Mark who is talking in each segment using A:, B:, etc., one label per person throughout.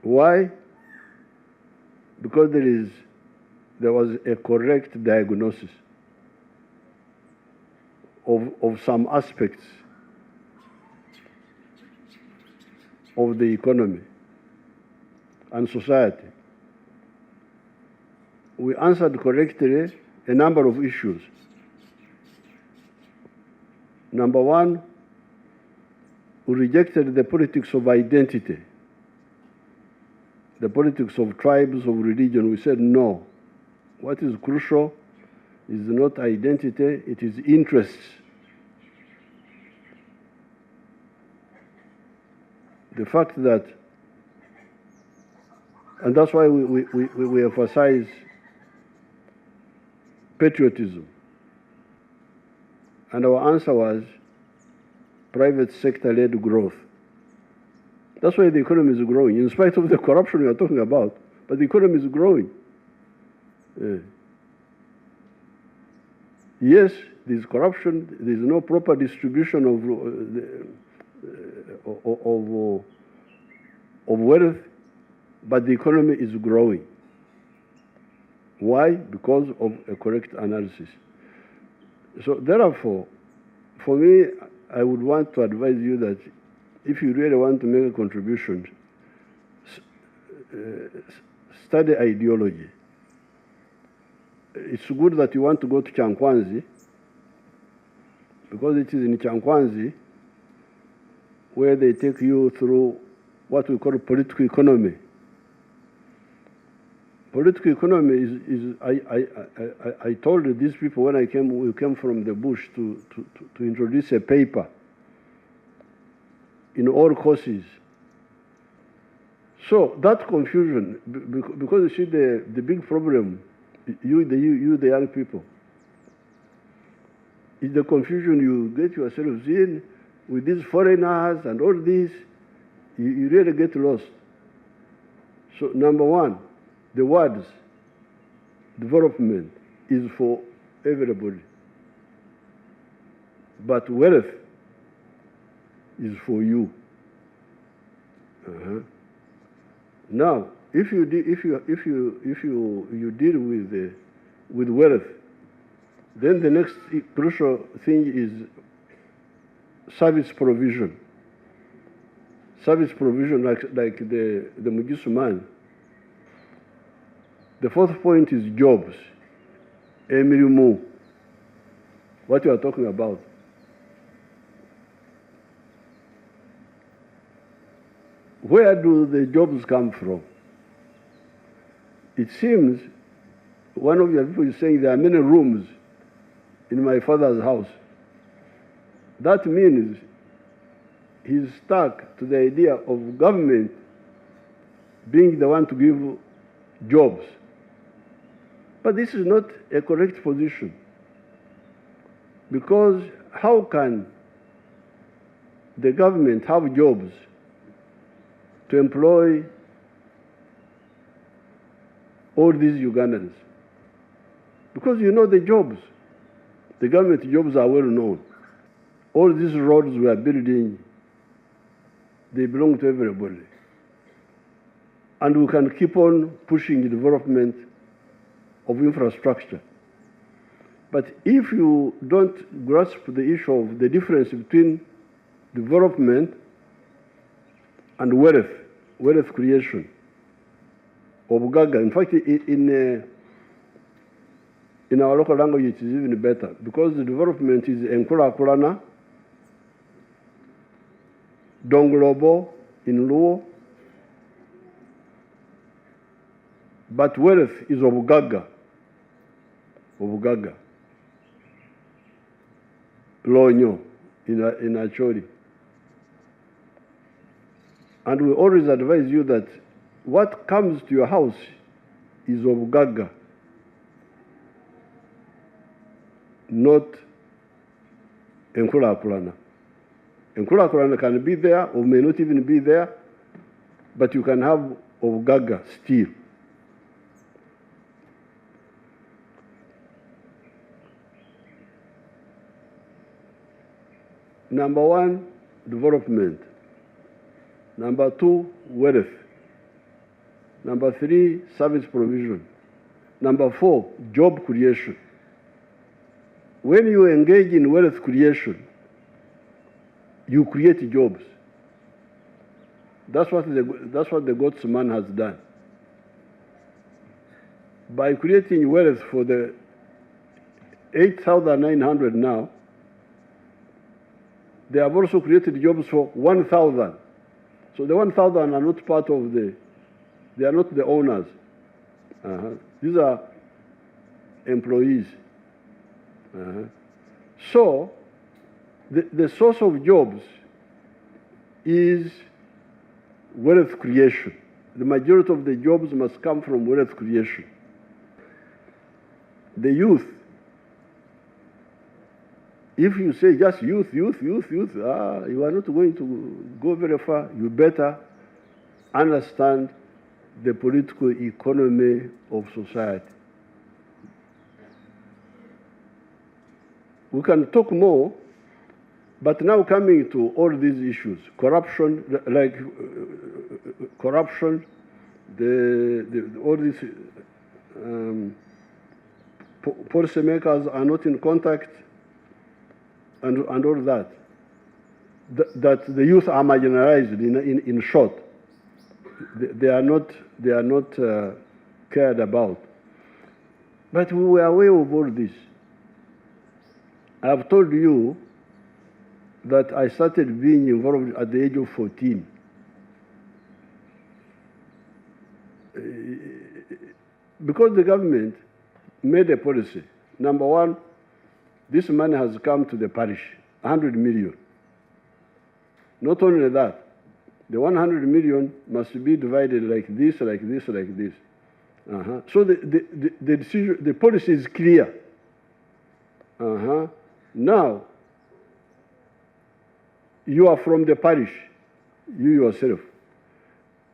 A: Why? Because there was a correct diagnosis of some aspects of the economy and society. We answered correctly a number of issues. Number one, we rejected the politics of identity, the politics of tribes, of religion. We said no. What is crucial is not identity, it is interests. The fact that, and that's why we emphasize patriotism. And our answer was private sector-led growth. That's why the economy is growing, in spite of the corruption we are talking about, but the economy is growing. Yes, there's corruption, there's no proper distribution of wealth, but the economy is growing. Why? Because of a correct analysis. So therefore, for me, I would want to advise you that if you really want to make a contribution, study ideology. It's good that you want to go to Chankwanzi, because it is in Chankwanzi where they take you through what we call political economy. Political economy I told these people when we came from the bush to introduce a paper in all courses. So that confusion, because you see the big problem, you the young people, is the confusion you get yourselves in with these foreigners and all this, you really get lost. So number one, the words development is for everybody, but wealth is for you. Now, if you deal with wealth, then the next crucial thing is service provision. Service provision, like the Mugisu man. The fourth point is jobs. Emirimu, what you are talking about. Where do the jobs come from? It seems one of your people is saying there are many rooms in my father's house. That means he's stuck to the idea of government being the one to give jobs. But this is not a correct position, because how can the government have jobs to employ all these Ugandans? Because you know the jobs, the government jobs are well known. All these roads we are building, they belong to everybody. And we can keep on pushing the development of infrastructure. But if you don't grasp the issue of the difference between development and wealth creation, obugaga. In fact, in our local language, it is even better, because the development is enkulakulana, donglobo in Luo, but wealth is obugaga, lonyo in Acholi. And we always advise you that what comes to your house is obugaga, not enkulakulana. Enkulakulana can be there or may not even be there, but you can have obugaga still. Number one, development. Number two, wealth. Number 3, service provision. Number 4, job creation. When you engage in wealth creation, you create jobs. That's what the God's man has done. By creating wealth for the 8,900 now, they have also created jobs for 1,000. So the 1,000 are not part of they are not the owners. These are employees. So the source of jobs is wealth creation. The majority of the jobs must come from wealth creation. The youth, if you say just youth, you are not going to go very far. You better understand the political economy of society. We can talk more, but now coming to all these issues, corruption, corruption, all these policymakers are not in contact, and all that. That the youth are marginalized. In short, they are not cared about. But we were aware of all this. I have told you that I started being involved at the age of 14. Because the government made a policy. Number one, this money has come to the parish, 100 million. Not only that, the 100 million must be divided like this, like this, like this. So the decision, the policy is clear. Now, you are from the parish, you yourself.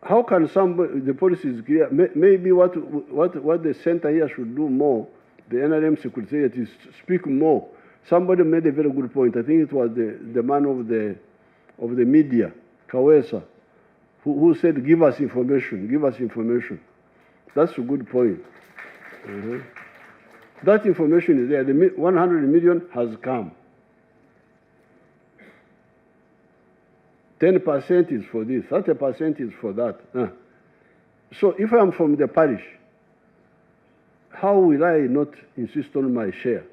A: How can somebody, the policy is clear, maybe what the center here should do more, the NRM Secretariat, is speak more. Somebody made a very good point. I think it was the man of the media, Kawesa, who said, give us information, give us information. That's a good point. That information is there. The 100 million has come. 10% is for this, 30% is for that. So if I'm from the parish, how will I not insist on my share?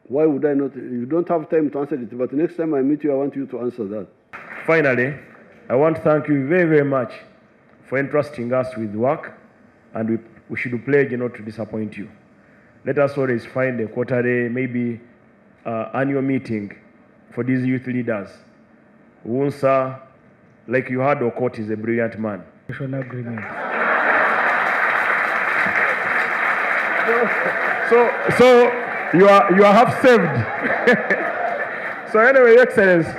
A: Why would I not? You don't have time to answer it, but next time I meet you, I want you to answer that.
B: Finally, I want to thank you very, very much for entrusting us with work, and we should pledge not to disappoint you. Let us always find a quarterly, maybe annual meeting for these youth leaders. Wunsa, like you heard, Okot is a brilliant man.
C: Agreement.
B: So you are half saved. So anyway, Your Excellency,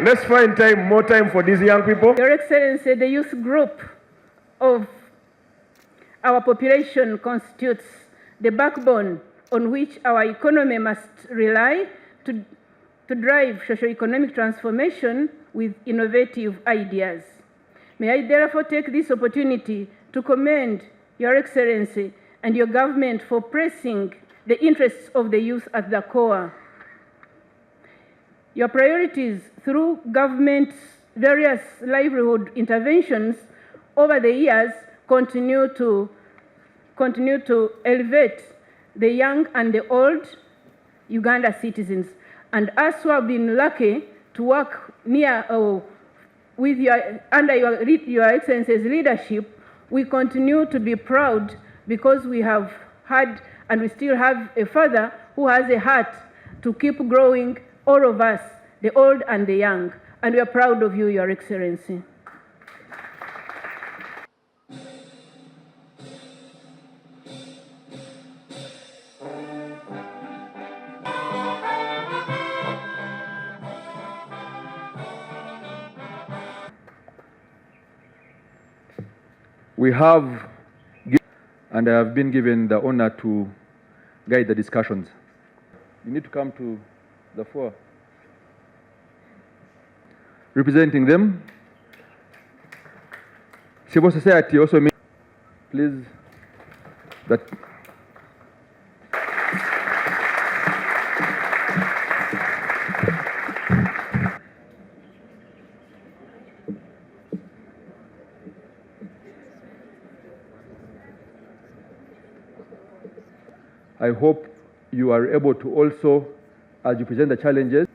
B: let's find more time for these young people.
D: Your Excellency, the youth group of our population constitutes the backbone on which our economy must rely to drive socio-economic transformation with innovative ideas. May I therefore take this opportunity to commend Your Excellency and your government for pressing the interests of the youth at the core. Your priorities through government's various livelihood interventions over the years continue to elevate the young and the old Uganda citizens. And us who have been lucky to work under your Excellency's leadership, we continue to be proud because we have had and we still have a father who has a heart to keep growing all of us, the old and the young. And we are proud of you, Your Excellency.
E: We have, and I have been given the honor to guide the discussions. You need to come to the fore. Representing them civil society also may, please, that I hope you are able to also, as you present the challenges,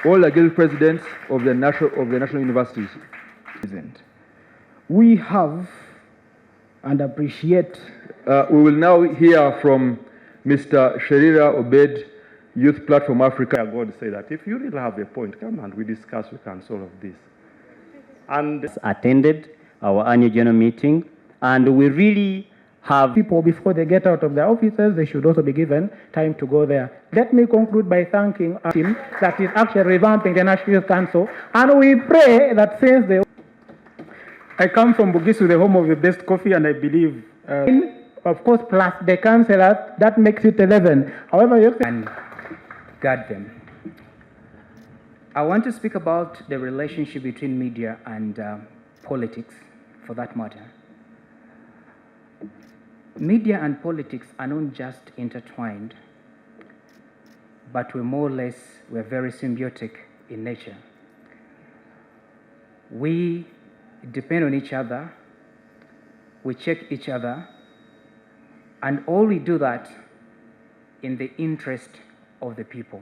E: all the guild presidents of the national universities.
C: We have and appreciate.
E: We will now hear from Mr. Sherira Obed, Youth Platform Africa.
F: God say that if you really have a point, come and we discuss, we can solve this. And
G: attended our annual general meeting, and we really have
C: people before they get out of their offices, they should also be given time to go there. Let me conclude by thanking our team that is actually revamping the National Youth Council, and we pray that since they...
H: I come from Bugisu, the home of the best coffee, and I believe...
C: of course, plus the councillors, that makes it 11. However, you
I: and guard them. I want to speak about the relationship between media and politics, for that matter. Media and politics are not just intertwined, but we're very symbiotic in nature. We depend on each other, we check each other, and all we do that in the interest of the people.